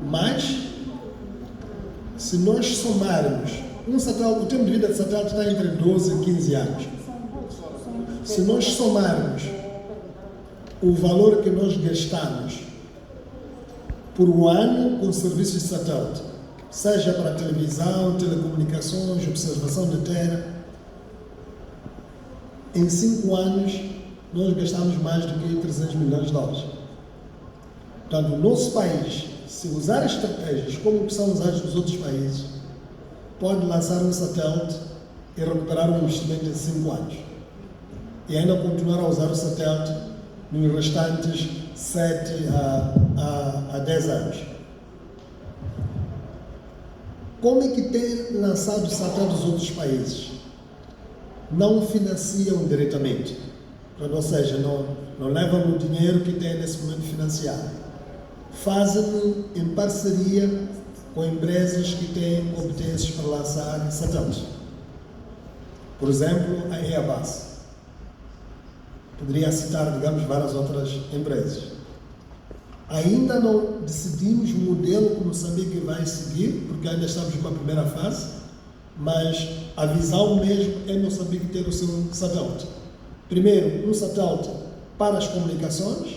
Mas, se nós somarmos, o tempo de vida de satélite está entre 12 e 15 anos. Se nós somarmos o valor que nós gastamos por um ano com serviços de satélite, seja para televisão, telecomunicações, observação da Terra, em 5 anos nós gastamos mais do que 300 milhões de dólares. Portanto, o nosso país, se usar estratégias como são usadas nos outros países, pode lançar um satélite e recuperar um investimento em 5 anos. E ainda continuar a usar o satélite nos restantes 7 a 10 anos. Como é que tem lançado o satélite dos outros países? Não financiam diretamente. Ou seja, não levam o dinheiro que têm nesse momento financiado. Fazem em parceria com empresas que têm competências para lançar satélites. Por exemplo, a Airbus. Poderia citar, digamos, várias outras empresas. Ainda não decidimos o modelo que Moçambique vai seguir, porque ainda estamos numa primeira fase, mas a visão mesmo é Moçambique ter o seu satélite. Primeiro, um satélite para as comunicações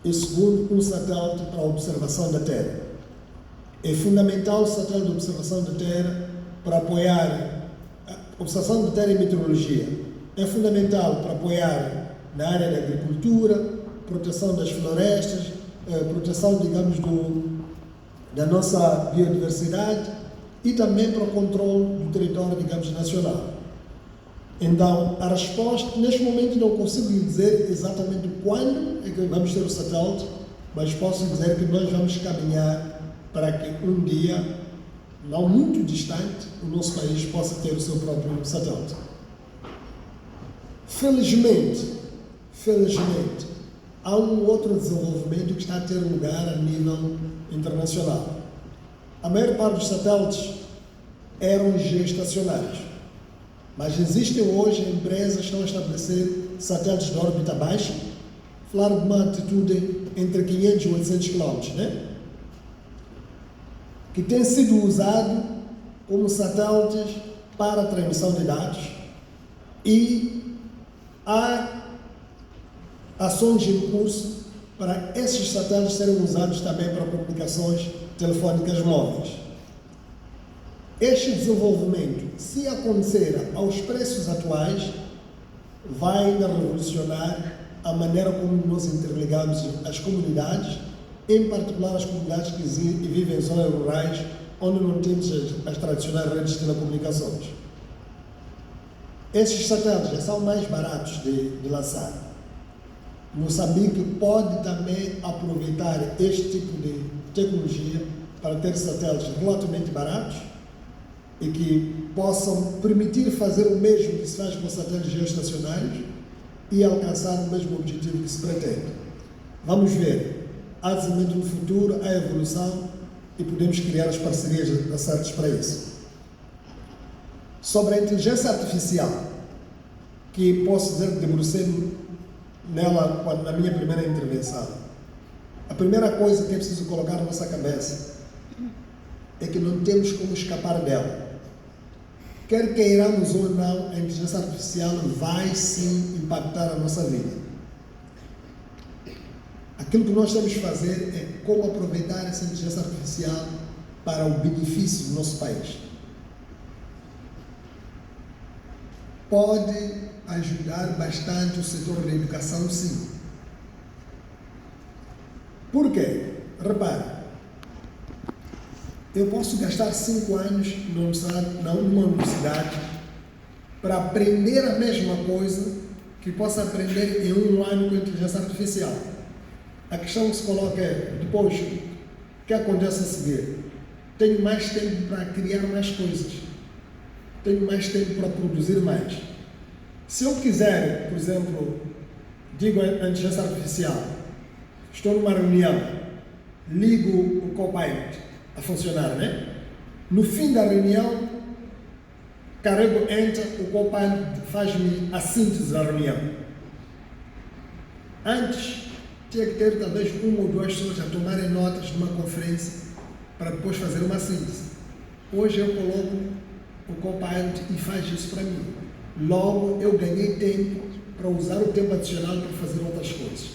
e segundo, um satélite para a observação da Terra. É fundamental o satélite de observação da Terra para apoiar a observação da Terra e meteorologia. É fundamental para apoiar na área da agricultura, proteção das florestas, proteção, digamos, da nossa biodiversidade e também para o controle do território, digamos, nacional. Então, a resposta, neste momento não consigo lhe dizer exatamente quando é que vamos ter o satélite, mas posso dizer que nós vamos caminhar para que um dia, não muito distante, o nosso país possa ter o seu próprio satélite. Felizmente, há um outro desenvolvimento que está a ter lugar a nível internacional. A maior parte dos satélites eram geoestacionários, mas existem hoje empresas que estão a estabelecer satélites de órbita baixa, falar de uma altitude entre 500 e 800 km, né? Que tem sido usado como satélites para a transmissão de dados e há ações em curso para esses satélites serem usados também para comunicações telefónicas móveis. Este desenvolvimento, se acontecer aos preços atuais, vai ainda revolucionar a maneira como nós interligamos as comunidades, em particular as comunidades que vivem em zonas rurais, onde não temos as tradicionais redes de telecomunicações. Esses satélites já são mais baratos de lançar. Moçambique pode também aproveitar este tipo de tecnologia para ter satélites relativamente baratos e que possam permitir fazer o mesmo que se faz com satélites geoestacionários e alcançar o mesmo objetivo que se pretende. Vamos ver, há desenvolvimento no futuro, há evolução e podemos criar as parcerias necessárias para isso. Sobre a inteligência artificial, que posso dizer que debrucei-me nela na minha primeira intervenção. A primeira coisa que é preciso colocar na nossa cabeça é que não temos como escapar dela. Quer queiramos ou não, a inteligência artificial vai sim impactar a nossa vida. Aquilo que nós temos que fazer é como aproveitar essa inteligência artificial para o benefício do nosso país. Pode ajudar bastante o setor da educação, sim. Por quê? Repare, eu posso gastar 5 anos numa universidade para aprender a mesma coisa que posso aprender em 1 ano com a inteligência artificial. A questão que se coloca é, depois, o que acontece a seguir? Tenho mais tempo para criar mais coisas. Tenho mais tempo para produzir mais. Se eu quiser, por exemplo, digo a inteligência artificial, estou numa reunião, ligo o Copilot a funcionar, né? No fim da reunião, carrego Enter, o Copilot faz-me a síntese da reunião. Antes, tinha que ter talvez 1 ou 2 pessoas a tomarem notas de uma conferência para depois fazer uma síntese. Hoje eu coloco o Copilot e faz isso para mim. Logo, eu ganhei tempo para usar o tempo adicional para fazer outras coisas.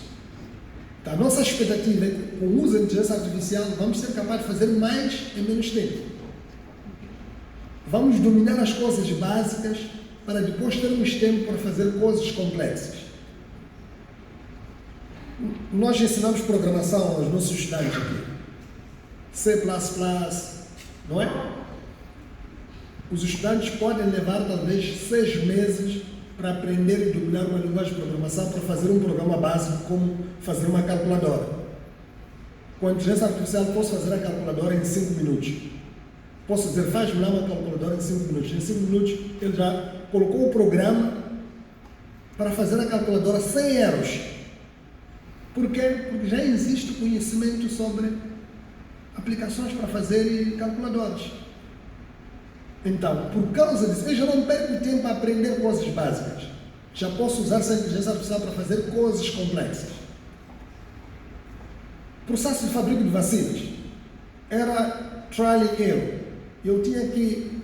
Então, a nossa expectativa é que com o uso da inteligência artificial vamos ser capazes de fazer mais em menos tempo. Vamos dominar as coisas básicas para depois termos tempo para fazer coisas complexas. Nós ensinamos programação aos nossos estudantes aqui. C++, não é? Os estudantes podem levar talvez 6 meses para aprender e dominar uma linguagem de programação para fazer um programa básico como fazer uma calculadora. Com a inteligência artificial posso fazer a calculadora em 5 minutos. Posso dizer, faz-me lá uma calculadora em 5 minutos. Em 5 minutos ele já colocou o programa para fazer a calculadora sem erros. Por quê? Porque já existe conhecimento sobre aplicações para fazer calculadoras. Então, por causa disso, eu já não perco tempo a aprender coisas básicas. Já posso usar essa inteligência artificial para fazer coisas complexas. Processo de fabrico de vacinas. Era trial and error. Eu tinha que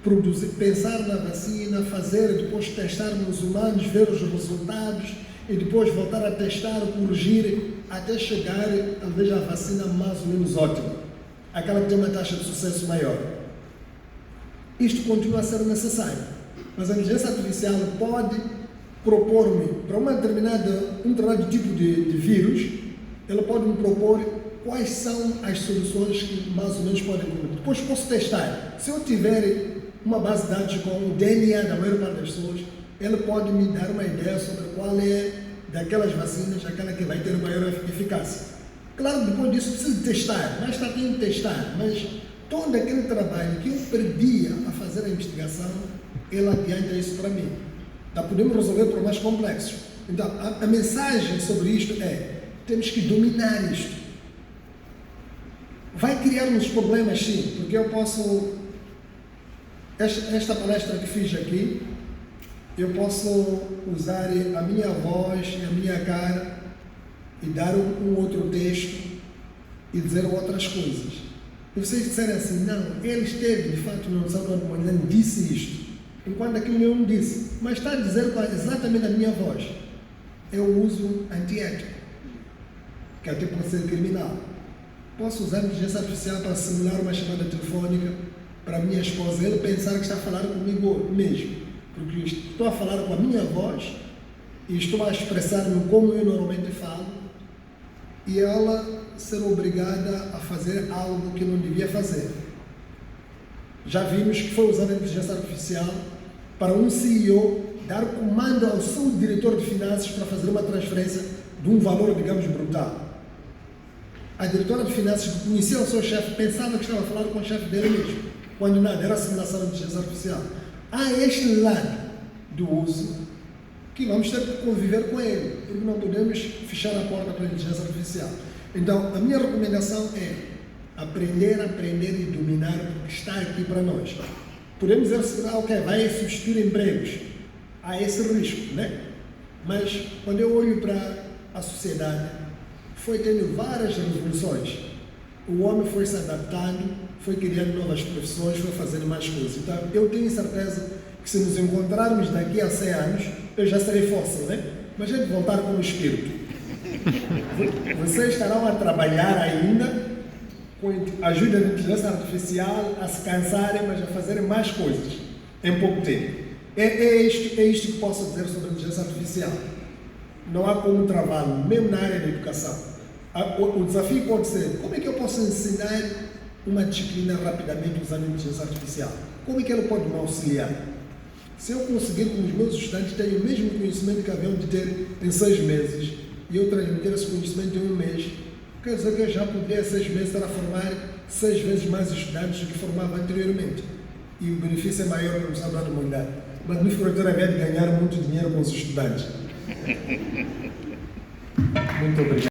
produzir, pensar na vacina, fazer, depois testar nos humanos, ver os resultados e depois voltar a testar, corrigir, até chegar, talvez, à vacina mais ou menos ótima. Aquela que tem uma taxa de sucesso maior. Isto continua a ser necessário, mas a inteligência artificial pode propor-me para um determinado tipo de vírus, ela pode me propor quais são as soluções que mais ou menos podem cumprir. Depois posso testar. Se eu tiver uma base de dados com o DNA da maior parte das pessoas, ela pode me dar uma ideia sobre qual é daquelas vacinas aquela que vai ter maior eficácia. Claro, depois disso preciso testar, mas está tendo que testar, mas todo aquele trabalho que eu perdia a fazer a investigação, ele adianta isso para mim. Então, podemos resolver problemas complexos. Então, a mensagem sobre isto é, temos que dominar isto. Vai criar-nos problemas, sim, porque eu posso, esta palestra que fiz aqui, eu posso usar a minha voz e a minha cara e dar um outro texto e dizer outras coisas. E vocês disserem assim, não, ele esteve, de fato, no Salvador de Manhã, disse isto, enquanto aquilo eu não disse, mas está a dizer exatamente a minha voz. Eu uso antiético, que até pode ser criminal. Posso usar a inteligência artificial para simular uma chamada telefónica para a minha esposa, ele pensar que está a falar comigo mesmo, porque estou a falar com a minha voz e estou a expressar-me como eu normalmente falo, e ela ser obrigada a fazer algo que não devia fazer. Já vimos que foi usada a inteligência artificial para um CEO dar comando ao seu diretor de finanças para fazer uma transferência de um valor, digamos, brutal. A diretora de finanças, que conhecia o seu chefe, pensava que estava a falar com o chefe dele mesmo, quando nada, era a simulação da inteligência artificial. Há este lado do uso que vamos ter que conviver com ele, porque não podemos fechar a porta para a inteligência artificial. Então, a minha recomendação é aprender e dominar, porque está aqui para nós. Podemos dizer assim, ok, vai substituir empregos. Há esse risco, né? Mas, quando eu olho para a sociedade, foi tendo várias revoluções. O homem foi se adaptando, foi criando novas profissões, foi fazendo mais coisas. Então, eu tenho certeza que se nos encontrarmos daqui a 100 anos, eu já serei fóssil, né? Mas é de voltar como espírito. Vocês estarão a trabalhar ainda, com a ajuda da inteligência artificial, a se cansarem, mas a fazerem mais coisas em pouco tempo. É isto que posso dizer sobre a inteligência artificial. Não há como travá-lo, mesmo na área da educação. O desafio pode ser, como é que eu posso ensinar uma disciplina rapidamente usando a inteligência artificial? Como é que ela pode me auxiliar? Se eu conseguir que os meus estudantes tenham o mesmo conhecimento que haviam de ter em 6 meses, e eu transmitir esse conhecimento em 1 mês, quer dizer que eu já poderia, 6 meses, estar a formar 6 vezes mais estudantes do que formava anteriormente. E o benefício é maior para o Salvador da humanidade. O magnífico reitor havia de ganhar muito dinheiro com os estudantes. Muito obrigado.